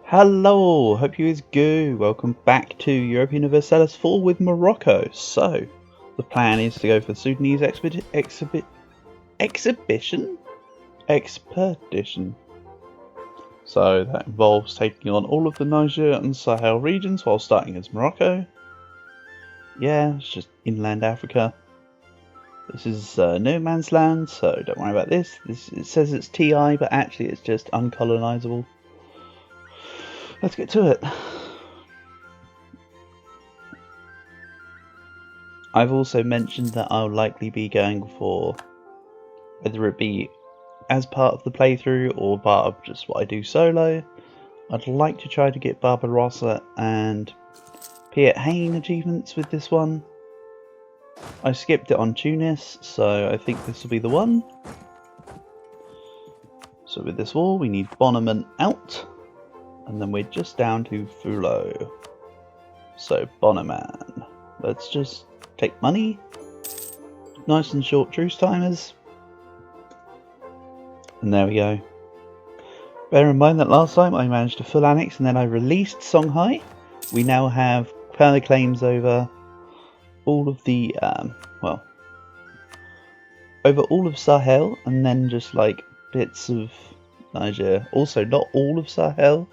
Hello, hope you is good. Welcome back to European Universalis 4 with Morocco. So, the plan is to go for the Sudanese Expedition? So, that involves taking on all of the Niger and Sahel regions while starting as Morocco. Yeah, it's just inland Africa. This is no man's land, so don't worry about this. It says it's TI, but actually it's just uncolonizable. Let's get to it. I've also mentioned that I'll likely be going for, whether it be as part of the playthrough or part of just what I do solo, I'd like to try to get Barbarossa and Piet Hein achievements with this one. I skipped it on Tunis, so I think this will be the one. So with this war we need Bonneman out, and then we're just down to Fulot. So Bonneman, let's just take money, nice and short truce timers, and there we go. Bear in mind that last time I managed to full annex and then I released Songhai. We now have perma claims over all of the, over all of Sahel, and then just like bits of Niger. Also not all of Sahel,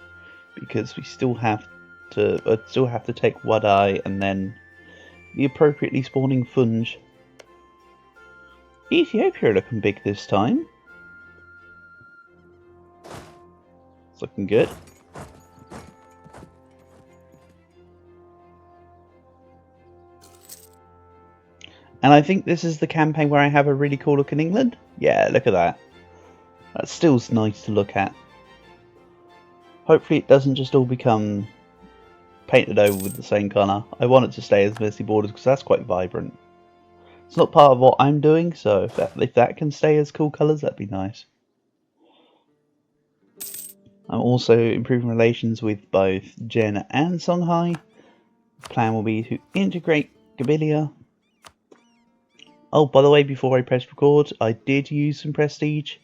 because we still have to take Wadai and then the appropriately spawning Funj. Ethiopia looking big this time. It's looking good. And I think this is the campaign where I have a really cool look in England. Yeah, look at that. That still's nice to look at. Hopefully it doesn't just all become painted over with the same colour. I want it to stay as Mercy Borders because that's quite vibrant. It's not part of what I'm doing, so if that can stay as cool colours, that'd be nice. I'm also improving relations with both Jen and Songhai. The plan will be to integrate Gabilia. Oh, by the way, before I press record, I did use some prestige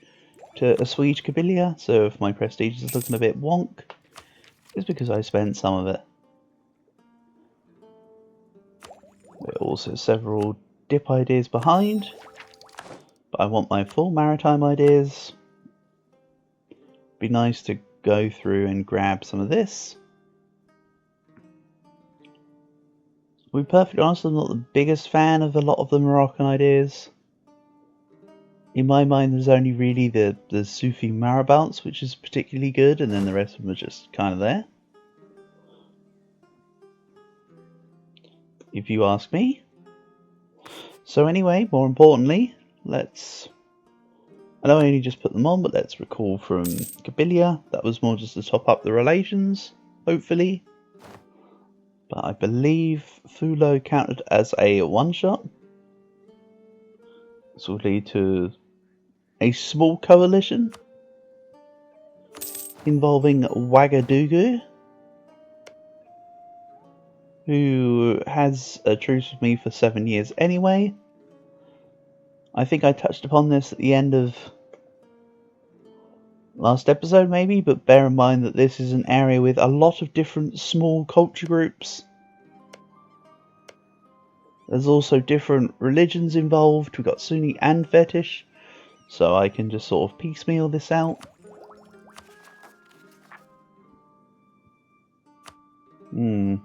to assuage Gabilia, so if my prestige is looking a bit wonk, it's because I spent some of it. There are also several dip ideas behind, but I want my full maritime ideas. Be nice to go through and grab some of this. To be perfectly honest, I'm not the biggest fan of a lot of the Moroccan ideas. In my mind, there's only really the Sufi marabouts, which is particularly good, and then the rest of them are just kind of there. If you ask me. So anyway, more importantly, let's... I don't only just put them on, but let's recall from Gabilia. That was more just to top up the relations, hopefully. But I believe Fulot counted as a one-shot. This will lead to a small coalition involving Ouagadougou, who has a truce with me for 7 years anyway. I think I touched upon this at the end of last episode maybe, but bear in mind that this is an area with a lot of different small culture groups. There's also different religions involved. We've got Sunni and Fetish, so I can just sort of piecemeal this out. Trying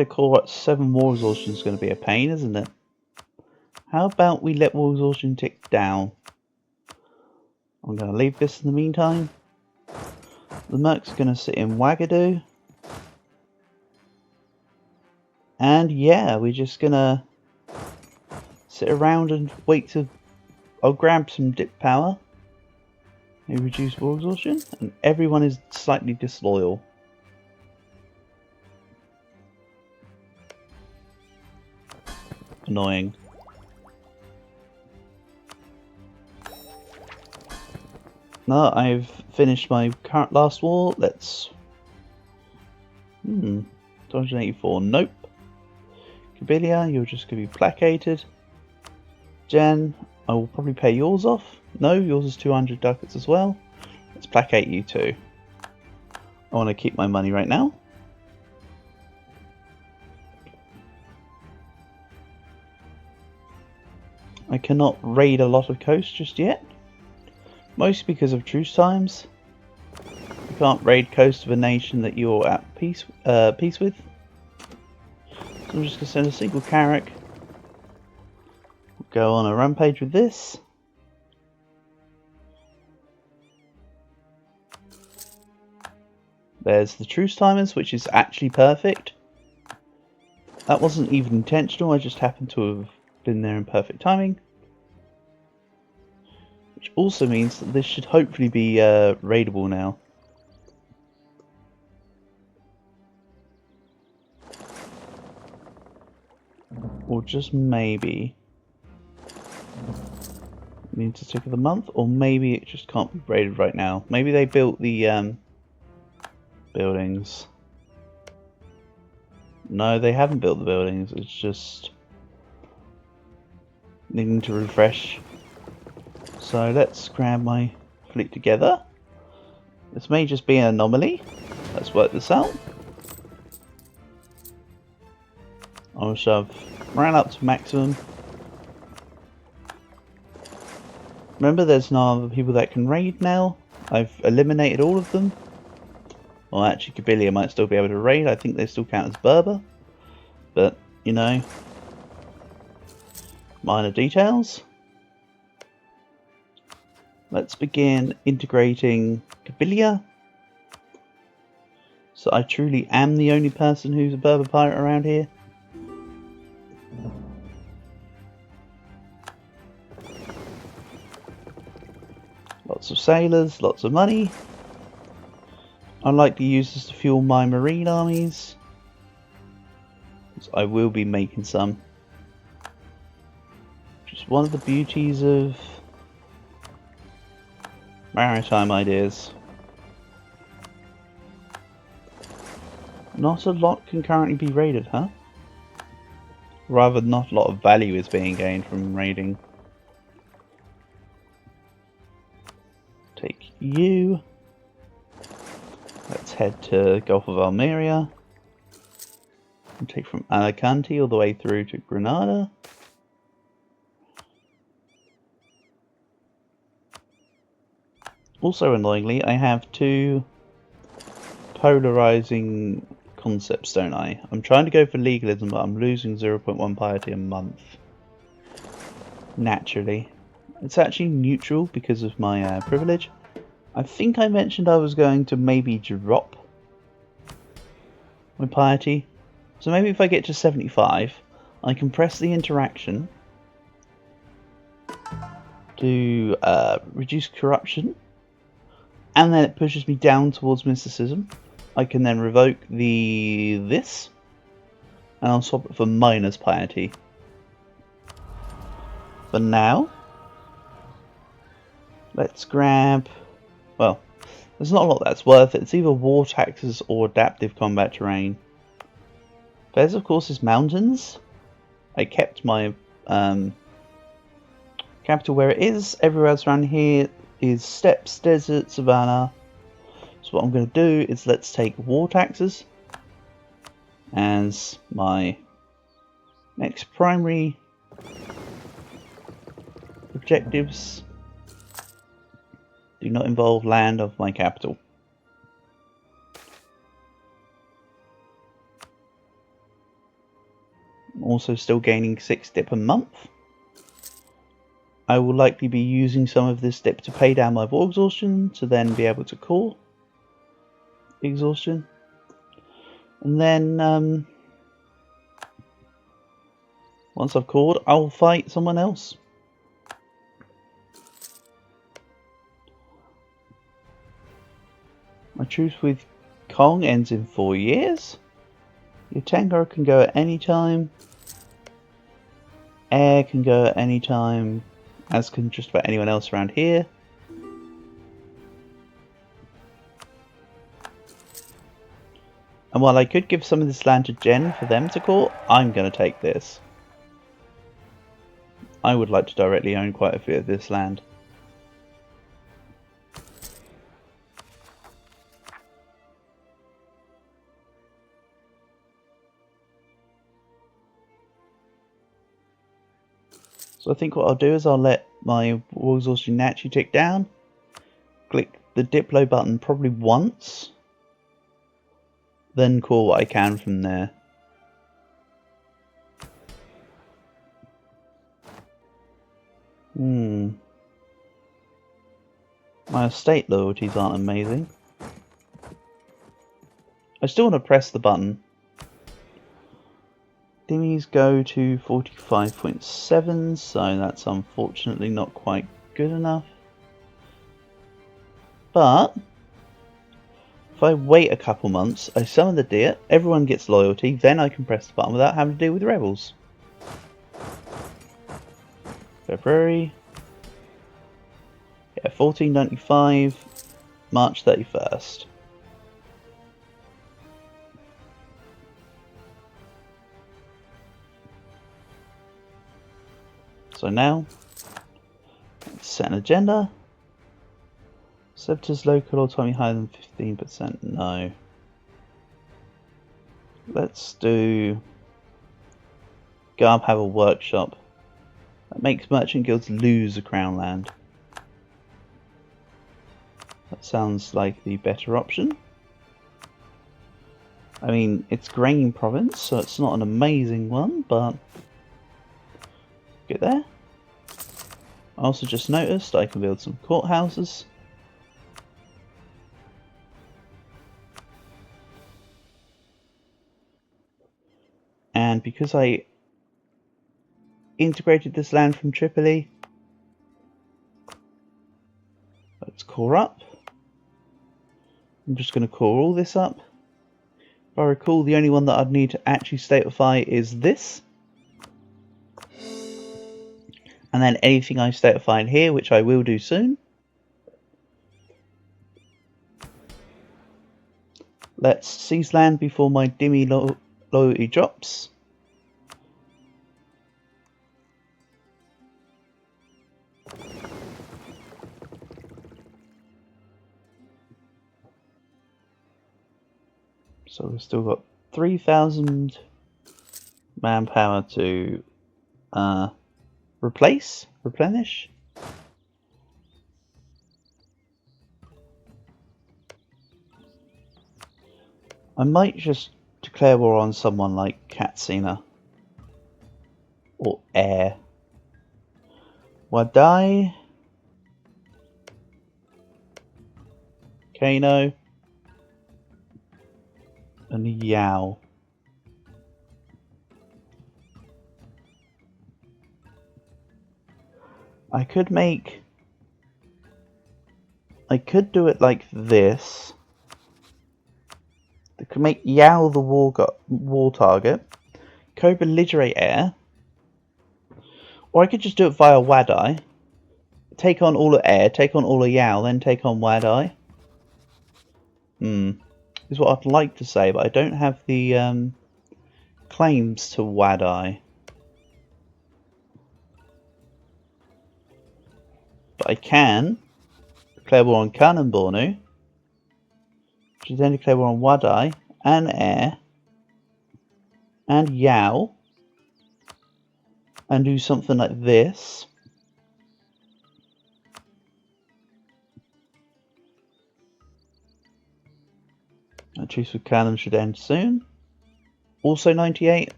to call out 7 war exhaustion is going to be a pain, isn't it? How about we let war exhaustion tick down? I'm going to leave this in the meantime. The Merc's going to sit in Ouagadougou. And yeah, we're just going to sit around and wait to... I'll grab some dip power. And reduce war exhaustion. And everyone is slightly disloyal. Annoying. No, I've finished my current last war. Let's... 284. Nope. Gabilia, you're just going to be placated. Jen, I will probably pay yours off. No, yours is 200 ducats as well. Let's placate you too. I want to keep my money right now. I cannot raid a lot of coast just yet, mostly because of truce times. You can't raid coast of a nation that you're at peace with. So I'm just going to send a single carrack. Go on a rampage with this. There's the truce timers, which is actually perfect. That wasn't even intentional, I just happened to have been there in perfect timing. Which also means that this should hopefully be raidable now. Or just maybe need to tick of the month, or maybe it just can't be raided right now. Maybe they built the buildings. No, they haven't built the buildings, it's just needing to refresh. So let's grab my fleet together. This may just be an anomaly. Let's work this out. I'll shove ran up to maximum. Remember, there's no other people that can raid now. I've eliminated all of them. Well, actually, Kabylia might still be able to raid. I think they still count as Berber. But, you know, minor details. Let's begin integrating Kabylia. So I truly am the only person who's a Berber pirate around here. Lots of sailors, lots of money. I'd like to use this to fuel my marine armies. I will be making some. Just one of the beauties of maritime ideas. Not a lot can currently be raided, huh? Rather, not a lot of value is being gained from raiding. Take you. Let's head to Gulf of Almeria. And take from Alicante all the way through to Granada. Also annoyingly, I have two polarizing concepts, don't I? I'm trying to go for legalism, but I'm losing 0.1 piety a month. Naturally. It's actually neutral because of my privilege. I think I mentioned I was going to maybe drop my piety. So maybe if I get to 75, I can press the interaction to reduce corruption, and then it pushes me down towards mysticism. I can then revoke this, and I'll swap it for minus piety. For now, let's grab, well, there's not a lot that's worth it. It's either war taxes or adaptive combat terrain. There's of course is mountains. I kept my capital where it is. Everywhere else around here is steppes, desert, savannah. So what I'm going to do is let's take war taxes as my next primary objectives. Do not involve land of my capital. I'm also still gaining 6 dip a month. I will likely be using some of this dip to pay down my war exhaustion to then be able to call exhaustion. And then once I've called, I'll fight someone else. My truce with Kong ends in 4 years. Your tanker can go at any time. Air can go at any time, as can just about anyone else around here. And while I could give some of this land to Jen for them to call, I'm going to take this. I would like to directly own quite a bit of this land. So I think what I'll do is I'll let my war exhaustion naturally tick down. Click the Diplo button probably once. Then call what I can from there. My estate loyalties aren't amazing. I still want to press the button. Dimmies go to 45.7, so that's unfortunately not quite good enough. But if I wait a couple months, I summon the deer, everyone gets loyalty, then I can press the button without having to deal with rebels. February. Yeah, 1495, March 31st. So now, let's set an agenda. Servitors local autonomy higher than 15%, no. Let's do Garb have a workshop. That makes merchant guilds lose a crown land. That sounds like the better option. I mean, it's grain province, so it's not an amazing one, but get there. I also just noticed I can build some courthouses. And because I integrated this land from Tripoli, let's core up. I'm just going to core all this up. If I recall, the only one that I'd need to actually statify is this. And then anything I statify in here, which I will do soon. Let's seize land before my Dimmy loyalty drops. So we've still got 3,000 manpower to replenish. I might just declare war on someone like Katsina or Air. Wadai, Kano, and Yao. I could do it like this. I could make Yao the war target, co-belligerate Air, or I could just do it via Wadai. Take on all of Air, take on all of Yao, then take on Wadai. Is what I'd like to say, but I don't have the claims to Wadai. But I can declare war on Khan and Bornu, which is then declare war on Wadai and Air and Yao, and do something like this. A truce with Khan should end soon. Also 98.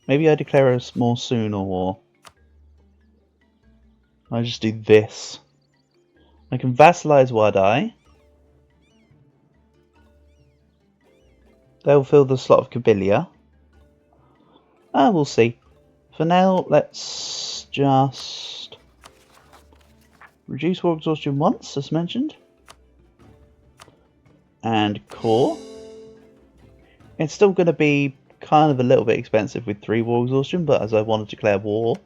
Maybe I declare a more sooner war. I just do this. I can vassalize Wadai. They'll fill the slot of Kabylia. We'll see. For now, let's just reduce war exhaustion once, as mentioned. And core. It's still going to be kind of a little bit expensive with 3 war exhaustion, but as I want to declare war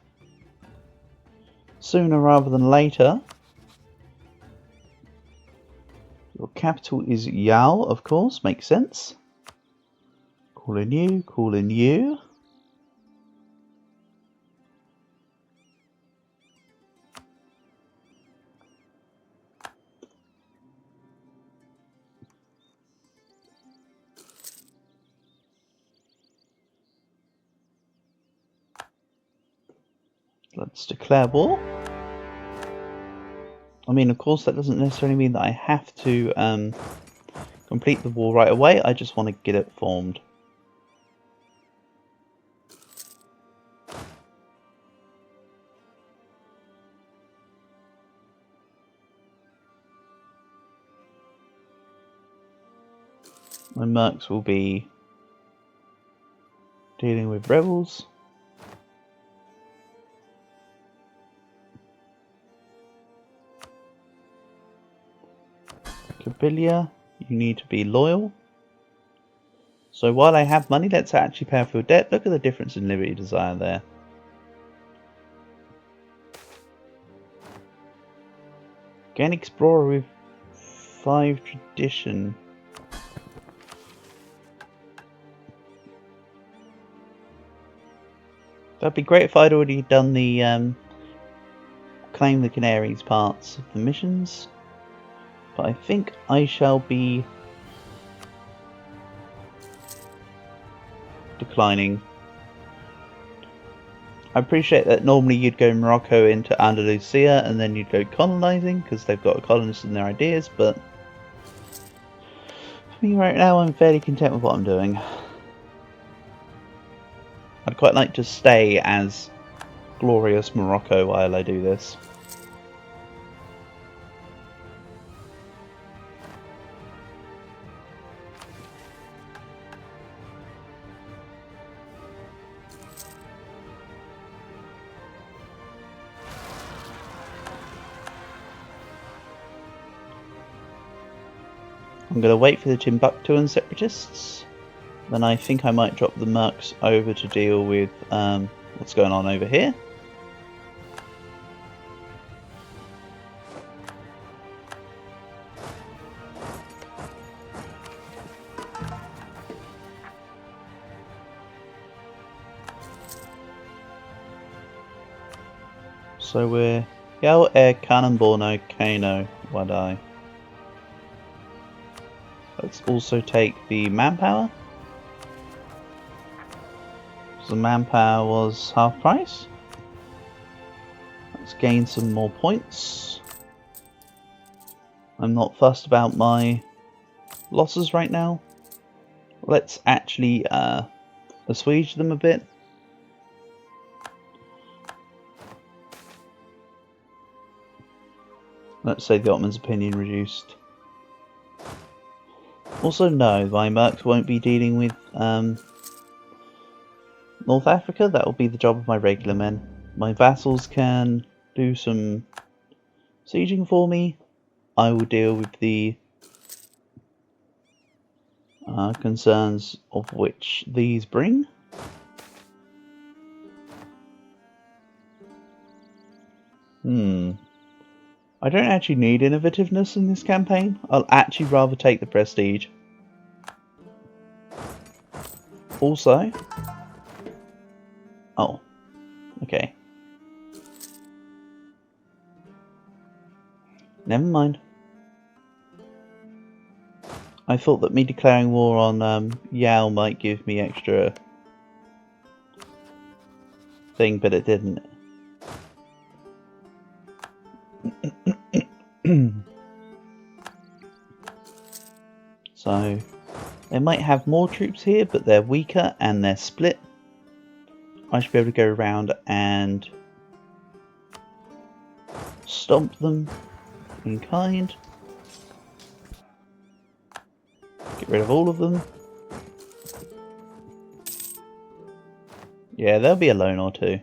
sooner rather than later. Your capital is Yao, of course, makes sense. Call in you, call in you. Let's declare war. I mean, of course, that doesn't necessarily mean that I have to complete the war right away. I just want to get it formed. My mercs will be dealing with rebels. Kabylia, you need to be loyal. So while I have money, let's actually pay off your debt. Look at the difference in Liberty Desire there. Gain Explorer with 5 tradition. That'd be great if I'd already done the claim the Canaries parts of the missions. But I think I shall be declining. I appreciate that normally you'd go Morocco into Andalusia and then you'd go colonising because they've got a colonist in their ideas, but for me right now I'm fairly content with what I'm doing. I'd quite like to stay as glorious Morocco while I do this. I'm going to wait for the Timbuktuan separatists. Then I think I might drop the mercs over to deal with what's going on over here. So we're Yao Air Cannonborno Kano Wadai. Let's also take the manpower. So the manpower was half price. Let's gain some more points. I'm not fussed about my losses right now. Let's actually assuage them a bit. Let's say the Ottoman's opinion reduced. Also, no, my mercs won't be dealing with North Africa. That will be the job of my regular men. My vassals can do some sieging for me. I will deal with the concerns of which these bring. I don't actually need innovativeness in this campaign. I'll actually rather take the prestige. Also... Oh. Okay. Never mind. I thought that me declaring war on Yao might give me extra thing, but it didn't. So, they might have more troops here, but they're weaker and they're split. I should be able to go around and stomp them in kind. Get rid of all of them. Yeah, there'll be a loan or two.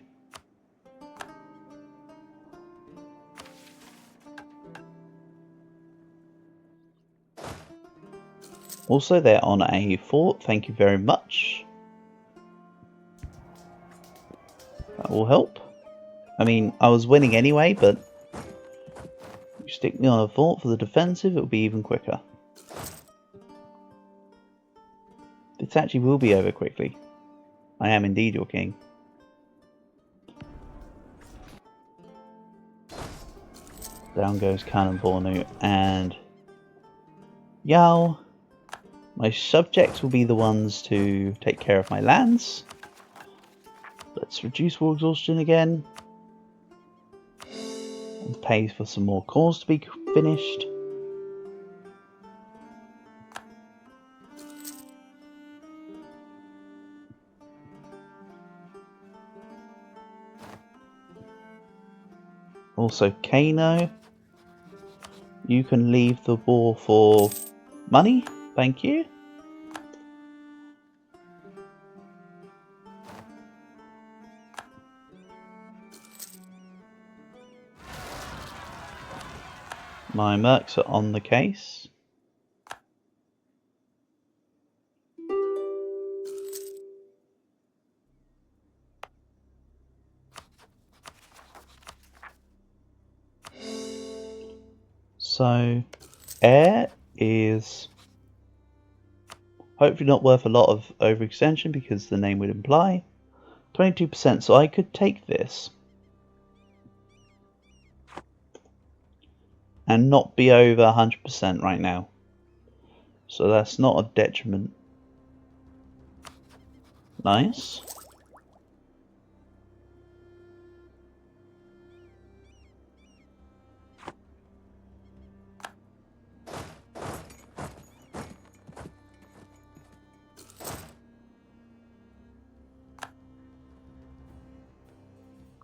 Also, they're on a fort. Thank you very much. That will help. I mean, I was winning anyway, but you stick me on a fort for the defensive, it'll be even quicker. This actually will be over quickly. I am indeed your king. Down goes Cannonbornu and Yao. My subjects will be the ones to take care of my lands. Let's reduce war exhaustion again. pay for some more cores to be finished. Also, Kano, you can leave the war for money. Thank you. My mercs are on the case. So, air is hopefully not worth a lot of overextension because the name would imply 22%. So I could take this and not be over 100% right now. So that's not a detriment. Nice.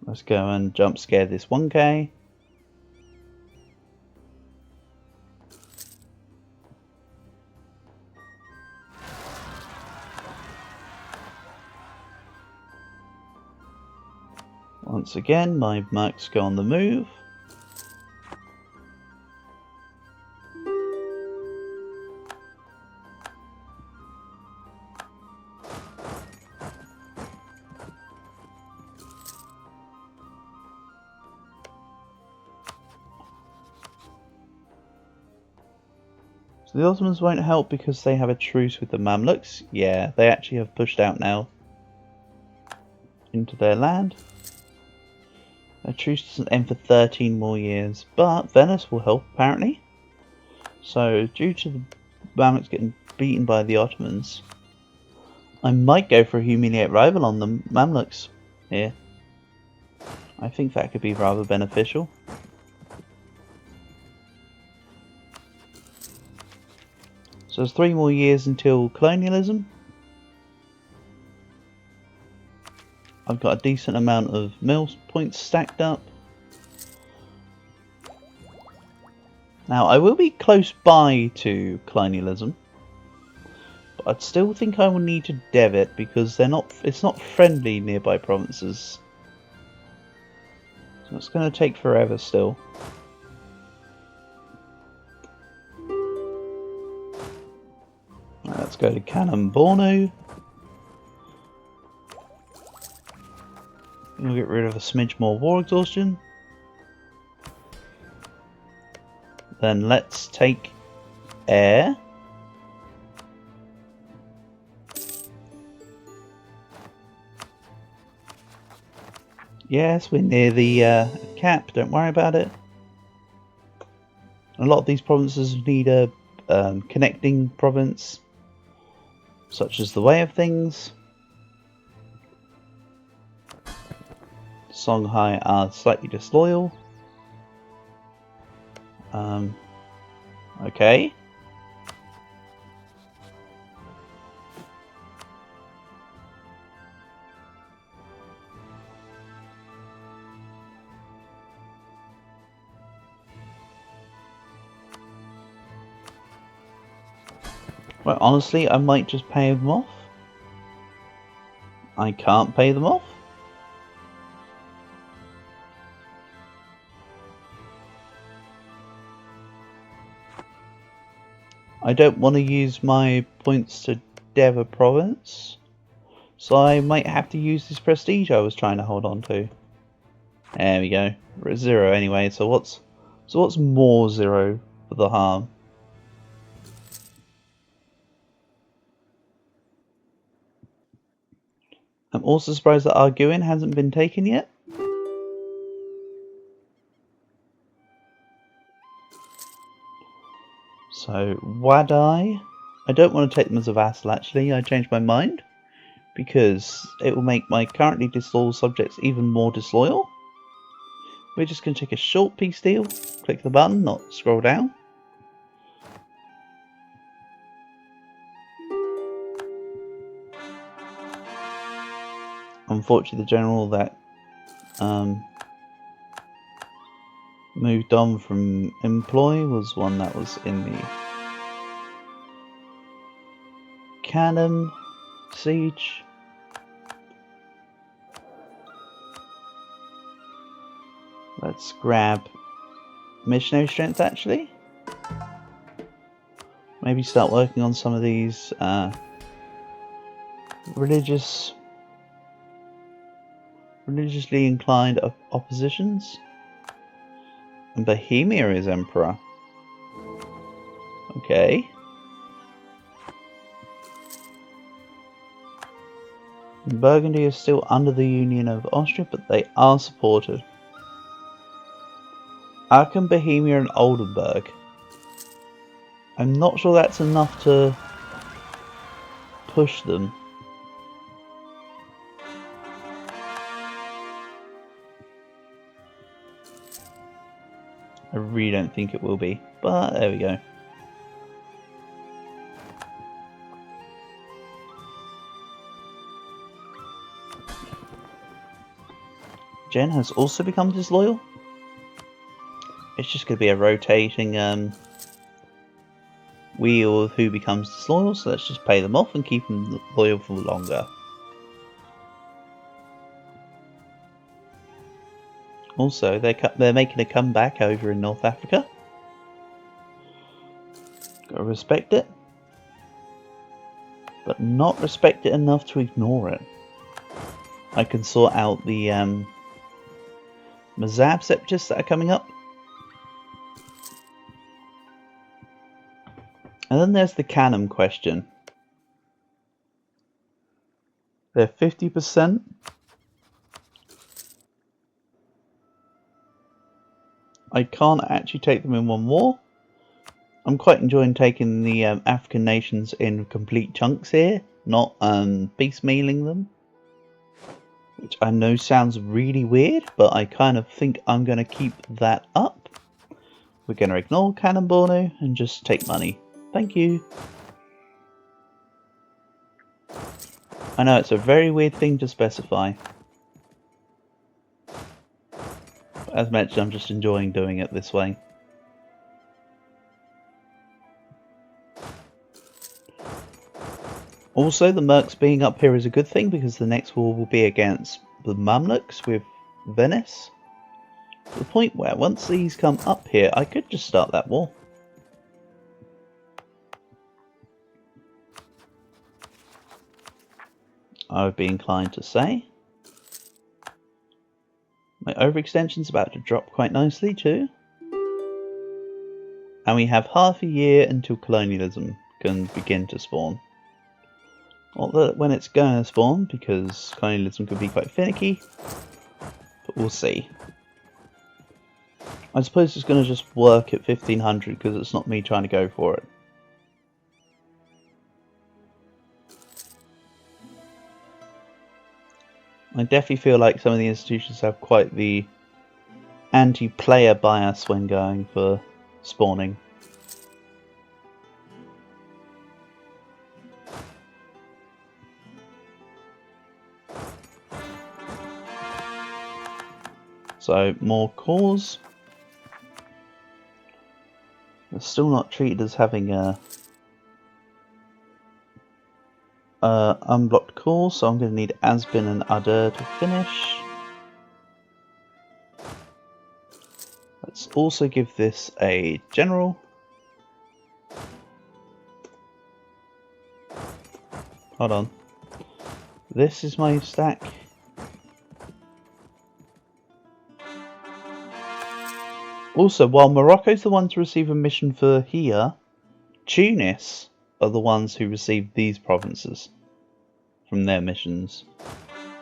Let's go and jump scare this 1k. Once again, my mercs go on the move. So the Ottomans won't help because they have a truce with the Mamluks. Yeah, they actually have pushed out now into their land. A truce doesn't end for 13 more years, but Venice will help apparently. So due to the Mamluks getting beaten by the Ottomans, I might go for a humiliate rival on the Mamluks here. I think that could be rather beneficial. So there's 3 more years until colonialism. I've got a decent amount of mill points stacked up. Now I will be close by to colonialism, but I'd still think I will need to dev it because it's not friendly nearby provinces. So it's going to take forever still. Let's go to Cannon Borno. We'll get rid of a smidge more war exhaustion. Then let's take air. Yes, we're near the cap, don't worry about it. A lot of these provinces need a connecting province, such as the Way of Things. Songhai are slightly disloyal. Okay. Well, honestly, I might just pay them off. I can't pay them off. I don't want to use my points to dev a province, so I might have to use this prestige I was trying to hold on to. There we go. We're at 0 anyway, so what's more 0 for the harm? I'm also surprised that Arguin hasn't been taken yet. So, Wadai. I don't want to take them as a vassal actually, I changed my mind. Because it will make my currently disloyal subjects even more disloyal. We're just going to take a short peace deal. Click the button, not scroll down. Unfortunately, the general that moved on from employ was one that was in the Cannon siege. Let's grab missionary strength actually. Maybe start working on some of these religiously inclined oppositions. And Bohemia is emperor. Okay. Burgundy is still under the Union of Austria, but they are supported. Aachen, Bohemia and Oldenburg. I'm not sure that's enough to push them. I really don't think it will be, but there we go. Jen has also become disloyal. It's just going to be a rotating wheel of who becomes disloyal, so let's just pay them off and keep them loyal for longer. Also, they're making a comeback over in North Africa. Gotta respect it. But not respect it enough to ignore it. I can sort out the Mazab separatists that are coming up. And then there's the Cannon question. They're 50%. I can't actually take them in one war. I'm quite enjoying taking the African nations in complete chunks here, not piecemealing them. Which I know sounds really weird, but I kind of think I'm going to keep that up. We're going to ignore Cannon Borno and just take money. Thank you. I know it's a very weird thing to specify. As mentioned, I'm just enjoying doing it this way. Also, the Mercs being up here is a good thing because the next war will be against the Mamluks with Venice. To the point where once these come up here, I could just start that war. I would be inclined to say. My overextension's about to drop quite nicely too. And we have half a year until colonialism can begin to spawn. Not that when it's going to spawn, because colonialism could be quite finicky, but we'll see. I suppose it's going to just work at 1500 because it's not me trying to go for it. I definitely feel like some of the institutions have quite the anti-player bias when going for spawning. So, more cores. They're still not treated as having a unblocked core, so I'm going to need Asbin and Adur to finish. Let's also give this a general. Hold on. This is my stack. Also, while Morocco's the one to receive a mission for here, Tunis are the ones who receive these provinces from their missions.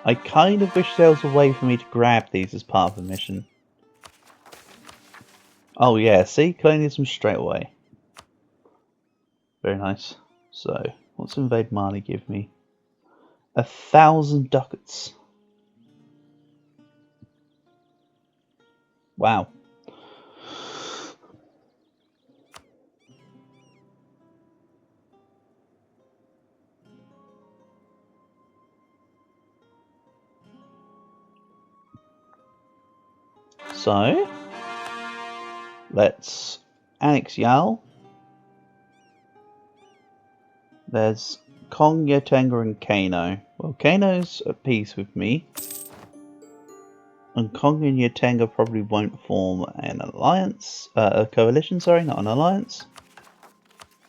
I kind of wish there was a way for me to grab these as part of the mission. Oh yeah, see? Colonialism straight away. Very nice. So, what's Invade Mali give me? 1,000 ducats. Wow. So, let's annex Yal. There's Kong, Yotenga and Kano. Well, Kano's at peace with me. And Kong and Yotenga probably won't form an alliance, a coalition, sorry, not an alliance.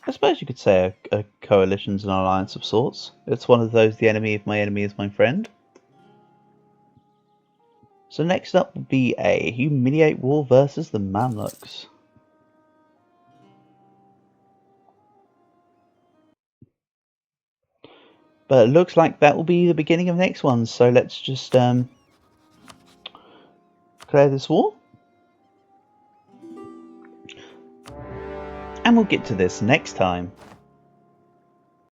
I suppose you could say a coalition's an alliance of sorts. It's one of those, the enemy of my enemy is my friend. So next up will be a humiliate war versus the Mamluks. But it looks like that will be the beginning of the next one, so let's just declare this war. And we'll get to this next time.